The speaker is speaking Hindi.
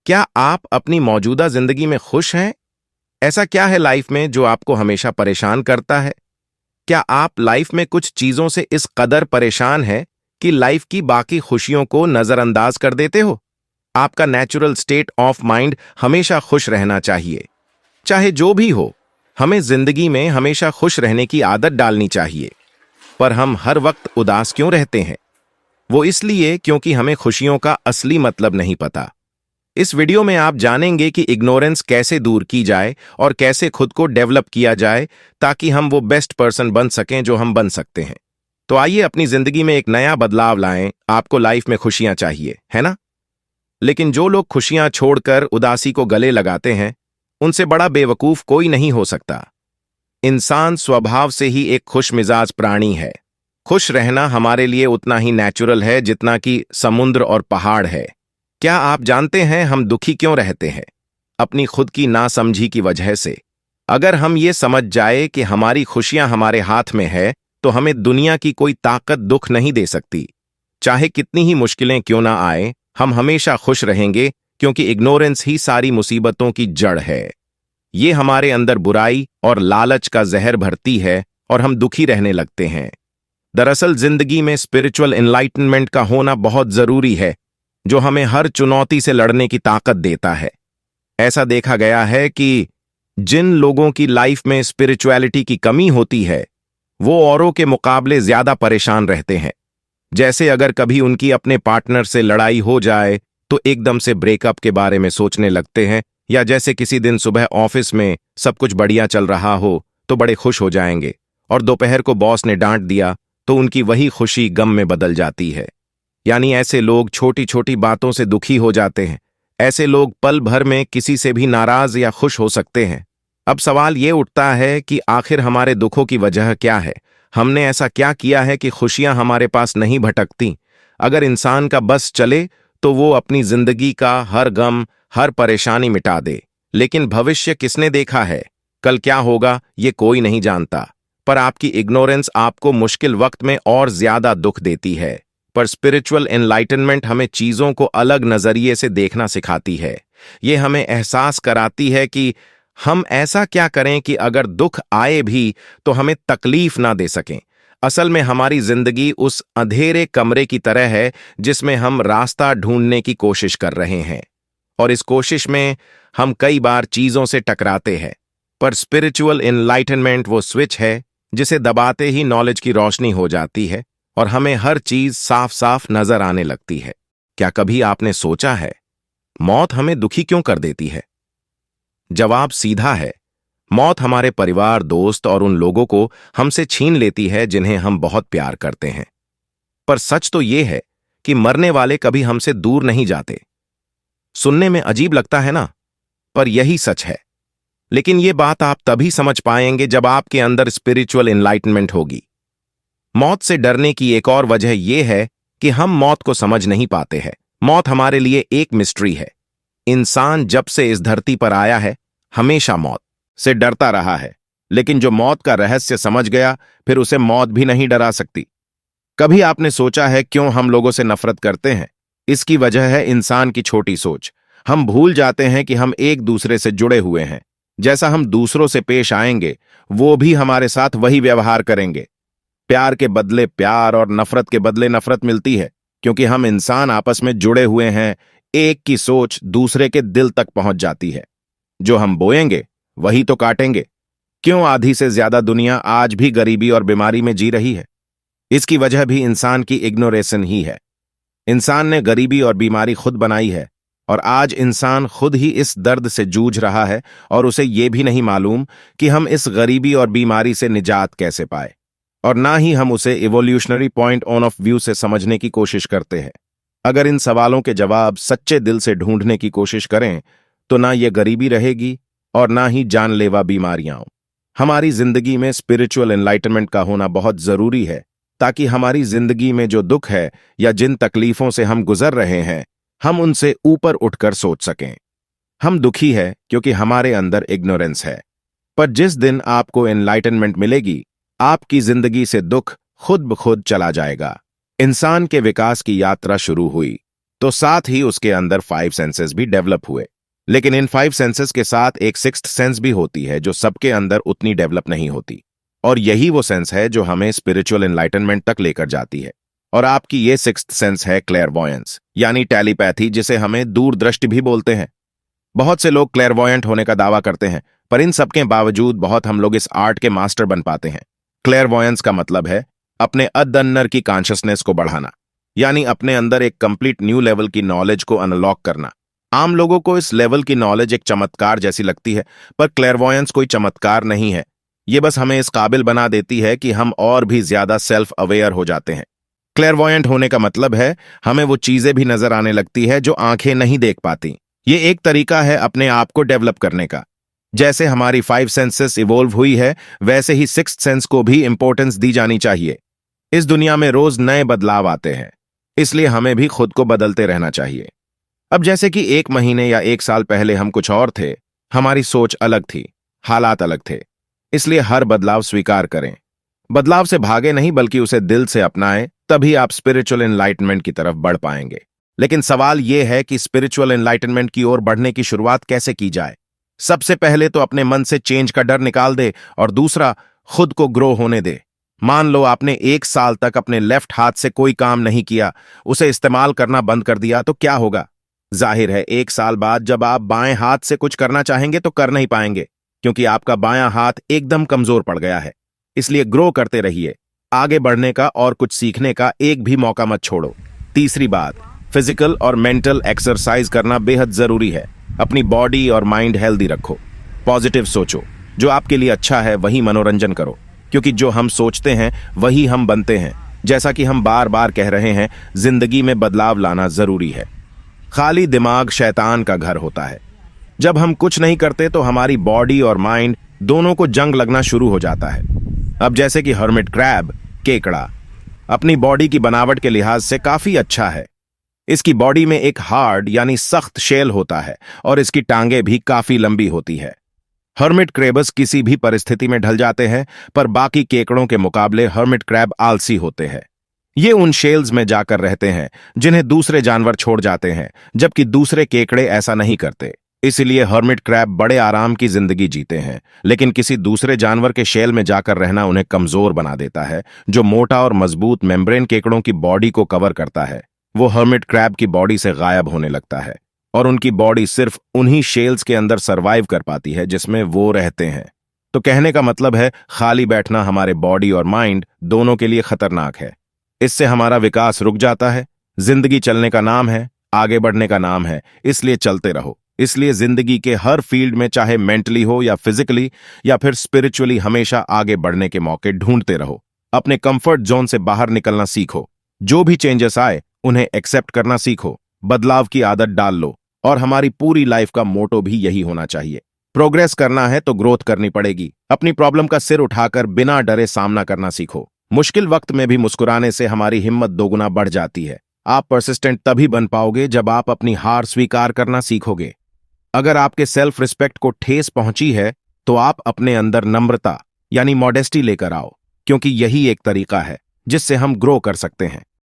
क्या आप अपनी मौजूदा जिंदगी में खुश हैं? ऐसा क्या है लाइफ में जो आपको हमेशा परेशान करता है? क्या आप लाइफ में कुछ चीजों से इस कदर परेशान हैं कि लाइफ की बाकी खुशियों को नजरअंदाज कर देते हो? आपका नेचुरल स्टेट ऑफ माइंड हमेशा खुश रहना चाहिए। चाहे जो भी हो, हमें जिंदगी में हमेशा खुश रहने की आदत डालनी चाहिए। पर हम हर वक्त उदास क्यों रहते हैं? वो इसलिए क्योंकि हमें खुशियों का असली मतलब नहीं पता। इस वीडियो में आप जानेंगे कि इग्नोरेंस कैसे दूर की जाए और कैसे खुद को डेवलप किया जाए ताकि हम वो बेस्ट पर्सन बन सकें जो हम बन सकते हैं। तो आइए अपनी जिंदगी में एक नया बदलाव लाएं। आपको लाइफ में खुशियां चाहिए, है ना? लेकिन जो लोग खुशियां छोड़कर उदासी को गले लगाते हैं, उनसे बड़ा बेवकूफ कोई नहीं हो सकता। इंसान स्वभाव से ही एक खुश मिजाज प्राणी है। खुश रहना हमारे लिए उतना ही नेचुरल है जितना कि समुद्र और पहाड़ है। क्या आप जानते हैं हम दुखी क्यों रहते हैं? अपनी खुद की नासमझी की वजह से। अगर हम ये समझ जाए कि हमारी खुशियां हमारे हाथ में है, तो हमें दुनिया की कोई ताकत दुख नहीं दे सकती। चाहे कितनी ही मुश्किलें क्यों ना आए, हम हमेशा खुश रहेंगे, क्योंकि इग्नोरेंस ही सारी मुसीबतों की जड़ है। ये हमारे अंदर बुराई और लालच का जहर भरती है और हम दुखी रहने लगते हैं। दरअसल जिंदगी में स्पिरिचुअल एनलाइटनमेंट का होना बहुत जरूरी है, जो हमें हर चुनौती से लड़ने की ताकत देता है। ऐसा देखा गया है कि जिन लोगों की लाइफ में स्पिरिचुअलिटी की कमी होती है, वो औरों के मुकाबले ज्यादा परेशान रहते हैं। जैसे अगर कभी उनकी अपने पार्टनर से लड़ाई हो जाए तो एकदम से ब्रेकअप के बारे में सोचने लगते हैं, या जैसे किसी दिन सुबह ऑफिस में सब कुछ बढ़िया चल रहा हो तो बड़े खुश हो जाएंगे, और दोपहर को बॉस ने डांट दिया तो उनकी वही खुशी गम में बदल जाती है। यानी ऐसे लोग छोटी छोटी बातों से दुखी हो जाते हैं। ऐसे लोग पल भर में किसी से भी नाराज या खुश हो सकते हैं। अब सवाल ये उठता है कि आखिर हमारे दुखों की वजह क्या है? हमने ऐसा क्या किया है कि खुशियां हमारे पास नहीं भटकती? अगर इंसान का बस चले तो वो अपनी जिंदगी का हर गम, हर परेशानी मिटा दे। लेकिन भविष्य किसने देखा है? कल क्या होगा ये कोई नहीं जानता। पर आपकी इग्नोरेंस आपको मुश्किल वक्त में और ज्यादा दुख देती है। पर स्पिरिचुअल एनलाइटनमेंट हमें चीजों को अलग नजरिए से देखना सिखाती है। ये हमें एहसास कराती है कि हम ऐसा क्या करें कि अगर दुख आए भी तो हमें तकलीफ ना दे सकें। असल में हमारी जिंदगी उस अंधेरे कमरे की तरह है जिसमें हम रास्ता ढूंढने की कोशिश कर रहे हैं, और इस कोशिश में हम कई बार चीजों से टकराते हैं। पर स्पिरिचुअल एनलाइटनमेंट वो स्विच है जिसे दबाते ही नॉलेज की रोशनी हो जाती है और हमें हर चीज साफ साफ नजर आने लगती है। क्या कभी आपने सोचा है, मौत हमें दुखी क्यों कर देती है? जवाब सीधा है। मौत हमारे परिवार, दोस्त और उन लोगों को हमसे छीन लेती है जिन्हें हम बहुत प्यार करते हैं। पर सच तो यह है कि मरने वाले कभी हमसे दूर नहीं जाते। सुनने में अजीब लगता है ना, पर यही सच है। लेकिन यह बात आप तभी समझ पाएंगे जब आपके अंदर स्पिरिचुअल एनलाइटनमेंट होगी। मौत से डरने की एक और वजह यह है कि हम मौत को समझ नहीं पाते हैं। मौत हमारे लिए एक मिस्ट्री है। इंसान जब से इस धरती पर आया है, हमेशा मौत से डरता रहा है। लेकिन जो मौत का रहस्य समझ गया, फिर उसे मौत भी नहीं डरा सकती। कभी आपने सोचा है क्यों हम लोगों से नफरत करते हैं? इसकी वजह है इंसान की छोटी सोच। हम भूल जाते हैं कि हम एक दूसरे से जुड़े हुए हैं। जैसा हम दूसरों से पेश आएंगे, वो भी हमारे साथ वही व्यवहार करेंगे। प्यार के बदले प्यार और नफरत के बदले नफरत मिलती है, क्योंकि हम इंसान आपस में जुड़े हुए हैं। एक की सोच दूसरे के दिल तक पहुंच जाती है। जो हम बोएंगे वही तो काटेंगे। क्यों आधी से ज्यादा दुनिया आज भी गरीबी और बीमारी में जी रही है? इसकी वजह भी इंसान की इग्नोरेशन ही है। इंसान ने गरीबी और बीमारी खुद बनाई है, और आज इंसान खुद ही इस दर्द से जूझ रहा है, और उसे यह भी नहीं मालूम कि हम इस गरीबी और बीमारी से निजात कैसे पाए। और ना ही हम उसे evolutionary point on off view से समझने की कोशिश करते हैं। अगर इन सवालों के जवाब सच्चे दिल से ढूंढने की कोशिश करें, तो ना ये गरीबी रहेगी और ना ही जानलेवा बीमारियां। हमारी जिंदगी में स्पिरिचुअल एनलाइटनमेंट का होना बहुत जरूरी है, ताकि हमारी जिंदगी में जो दुख है या जिन तकलीफों से हम गुजर रहे हैं, हम उनसे ऊपर उठकर सोच सकें। हम दुखी है क्योंकि हमारे अंदर इग्नोरेंस है। पर जिस दिन आपको एनलाइटनमेंट मिलेगी, आपकी जिंदगी से दुख खुद ब खुद चला जाएगा। इंसान के विकास की यात्रा शुरू हुई। तो साथ ही उसके अंदर 5 सेंसेस भी डेवलप हुए। लेकिन इन 5 सेंसेस के साथ एक सिक्स्थ सेंस भी होती है जो सबके अंदर उतनी डेवलप नहीं होती, और यही वो सेंस है जो हमें स्पिरिचुअल एनलाइटनमेंट तक लेकर जाती है। और आपकी ये सिक्स्थ सेंस है क्लेयरवॉयंस, यानी टेलीपैथी, जिसे हमें दूरदृष्टि भी बोलते हैं। बहुत से लोग क्लेयरवॉयंट होने का दावा करते हैं, पर इन सबके बावजूद बहुत हम लोग इस आर्ट के मास्टर बन पाते हैं। क्लेयरवॉयंस का मतलब है अपने अदन्नर की कॉन्शियसनेस को बढ़ाना, यानी अपने अंदर एक कंप्लीट न्यू लेवल की नॉलेज को अनलॉक करना। आम लोगों को इस लेवल की नॉलेज एक चमत्कार जैसी लगती है, पर क्लेयरवॉयंस कोई चमत्कार नहीं है। ये बस हमें इस काबिल बना देती है कि हम और भी ज्यादा सेल्फ अवेयर हो जाते हैं। क्लेयरवॉयंट होने का मतलब है हमें वो चीजें भी नजर आने लगती है जो आंखें नहीं देख पाती। ये एक तरीका है अपने आप को डेवलप करने का। जैसे हमारी 5 सेंसेस इवोल्व हुई है, वैसे ही सिक्स्थ सेंस को भी इंपॉर्टेंस दी जानी चाहिए। इस दुनिया में रोज नए बदलाव आते हैं, इसलिए हमें भी खुद को बदलते रहना चाहिए। अब जैसे कि 1 महीने या 1 साल पहले हम कुछ और थे, हमारी सोच अलग थी, हालात अलग थे। इसलिए हर बदलाव स्वीकार करें। बदलाव से भागे नहीं, बल्कि उसे दिल से अपनाएं, तभी आप स्पिरिचुअल एनलाइटनमेंट की तरफ बढ़ पाएंगे। लेकिन सवाल यह है कि स्पिरिचुअल एनलाइटनमेंट की ओर बढ़ने की शुरुआत कैसे की जाए। सबसे पहले तो अपने मन से चेंज का डर निकाल दे, और दूसरा, खुद को ग्रो होने दे। मान लो आपने 1 साल तक अपने लेफ्ट हाथ से कोई काम नहीं किया, उसे इस्तेमाल करना बंद कर दिया, तो क्या होगा? जाहिर है 1 साल बाद जब आप बाएं हाथ से कुछ करना चाहेंगे तो कर नहीं पाएंगे, क्योंकि आपका बायां हाथ एकदम कमजोर पड़ गया है। इसलिए ग्रो करते रहिए। आगे बढ़ने का और कुछ सीखने का एक भी मौका मत छोड़ो। तीसरी बात, फिजिकल और मेंटल एक्सरसाइज करना बेहद जरूरी है। अपनी बॉडी और माइंड हेल्दी रखो। पॉजिटिव सोचो। जो आपके लिए अच्छा है वही मनोरंजन करो, क्योंकि जो हम सोचते हैं वही हम बनते हैं। जैसा कि हम बार बार कह रहे हैं, जिंदगी में बदलाव लाना जरूरी है। खाली दिमाग शैतान का घर होता है। जब हम कुछ नहीं करते तो हमारी बॉडी और माइंड दोनों को जंग लगना शुरू हो जाता है। अब जैसे कि हर्मिट क्रैब, केकड़ा, अपनी बॉडी की बनावट के लिहाज से काफी अच्छा है। इसकी बॉडी में एक हार्ड यानी सख्त शेल होता है, और इसकी टांगें भी काफी लंबी होती है। हर्मिट क्रैबस किसी भी परिस्थिति में ढल जाते हैं, पर बाकी केकड़ों के मुकाबले हर्मिट क्रैब आलसी होते हैं। ये उन शेल्स में जाकर रहते हैं जिन्हें दूसरे जानवर छोड़ जाते हैं, जबकि दूसरे केकड़े ऐसा नहीं करते। इसलिए हर्मिट क्रैब बड़े आराम की जिंदगी जीते हैं, लेकिन किसी दूसरे जानवर के शेल में जाकर रहना उन्हें कमजोर बना देता है। जो मोटा और मजबूत मेम्ब्रेन केकड़ों की बॉडी को कवर करता है, वो हर्मिट क्रैब की बॉडी से गायब होने लगता है, और उनकी बॉडी सिर्फ उन्हीं शेल्स के अंदर सरवाइव कर पाती है जिसमें वो रहते हैं। तो कहने का मतलब है, खाली बैठना हमारे बॉडी और माइंड दोनों के लिए खतरनाक है। इससे हमारा विकास रुक जाता है। जिंदगी चलने का नाम है, आगे बढ़ने का नाम है, इसलिए चलते रहो। इसलिए जिंदगी के हर फील्ड में, चाहे मेंटली हो या फिजिकली या फिर स्पिरिचुअली, हमेशा आगे बढ़ने के मौके ढूंढते रहो। अपने कंफर्ट जोन से बाहर निकलना सीखो। जो भी चेंजेस आए उन्हें एक्सेप्ट करना सीखो। बदलाव की आदत डाल लो। और हमारी पूरी लाइफ का मोटो भी यही होना चाहिए। प्रोग्रेस करना है तो ग्रोथ करनी पड़ेगी। अपनी प्रॉब्लम का सिर उठाकर बिना डरे सामना करना सीखो। मुश्किल वक्त में भी मुस्कुराने से हमारी हिम्मत दोगुना बढ़ जाती है। आप परसिस्टेंट तभी बन पाओगे जब आप अपनी हार स्वीकार करना सीखोगे। अगर आपके सेल्फ रिस्पेक्ट को ठेस पहुंची है, तो आप अपने अंदर नम्रता यानी मॉडेस्टी लेकर आओ, क्योंकि यही एक तरीका है जिससे हम ग्रो कर सकते हैं।